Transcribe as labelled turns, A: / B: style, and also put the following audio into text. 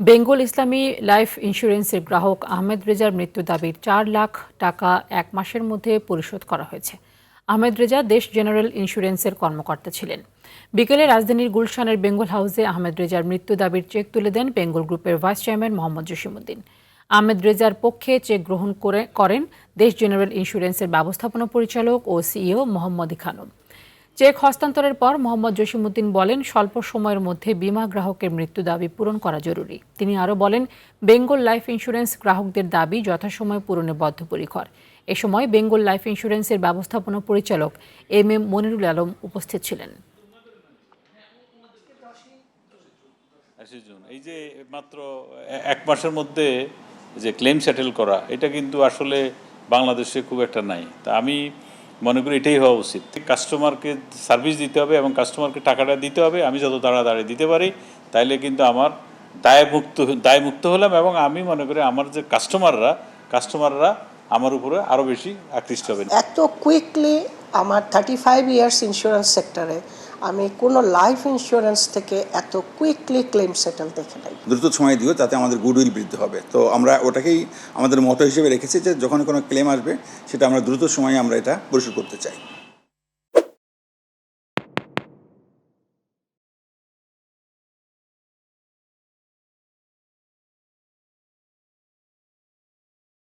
A: বেঙ্গল ইসলামী life ইন্স্যুরেন্সের গ্রাহক আহমেদ রেজার মৃত্যু দাবির ৪ লাখ টাকা ১ মাসের মধ্যে পরিশোধ করা হয়েছে। আহমেদ রেজা দেশ জেনারেল ইন্স্যুরেন্সের কর্মকর্তা ছিলেন। বিকেলে রাজধানীর গুলশানের বেঙ্গল হাউসে আহমেদ রেজার মৃত্যু দাবির চেক তুলে দেন বেঙ্গল গ্রুপের ভাইস চেয়ারম্যান মোহাম্মদ জসিমউদ্দিন। আহমেদ রেজার পক্ষে চেক গ্রহণ করেন দেশ জেনারেল ইন্স্যুরেন্সের ব্যবস্থাপনা পরিচালক ও সিইও মোহাম্মদ খানম। চেক হস্তান্তরের পর মোহাম্মদ জসিমউদ্দিন বলেন, স্বল্প সময়ের মধ্যে বীমা গ্রাহকের মৃত্যু দাবি পূরণ করা জরুরি। তিনি আরও বলেন, বেঙ্গল লাইফ ইন্স্যুরেন্স গ্রাহকদের দাবি যথাসময়ে পূরণে বদ্ধপরিকর। এ সময় বেঙ্গল লাইফ ইন্স্যুরেন্সের ব্যবস্থাপনা পরিচালক এম মনিরুল আলম উপস্থিত ছিলেন।
B: এই যে মাত্র 1 মাসের মধ্যে যে ক্লেম সেটেল করা, এটা কিন্তু আসলে বাংলাদেশে খুব একটা নাই। তা আমি মনে করি এটাই হওয়া উচিত। কাস্টমারকে সার্ভিস দিতে হবে এবং কাস্টমারকে টাকাটা দিতে হবে। আমি যত তাড়াতাড়ি দিতে পারি তাইলে কিন্তু আমার দায়মুক্ত হলাম, এবং আমি মনে করি আমার যে কাস্টমাররা আমার উপরে আরও বেশি আকৃষ্ট হবে।
C: এত কুইকলি আমার 35 ইয়ার্স ইন্স্যুরেন্স সেক্টরে আমি কোনো লাইফ ইন্স্যুরেন্স থেকে এত কুইকলি ক্লেম সেটেল দেখে নাই।
D: দ্রুত সময় দিও, তাতে আমাদের গুডউইল বৃদ্ধি হবে। তো আমরা ওটাকেই আমাদের মতো হিসেবে রেখেছি যে যখন কোনো ক্লেম আসবে সেটা আমরা দ্রুত সময়ে আমরা এটা পরিশোধ করতে চাই।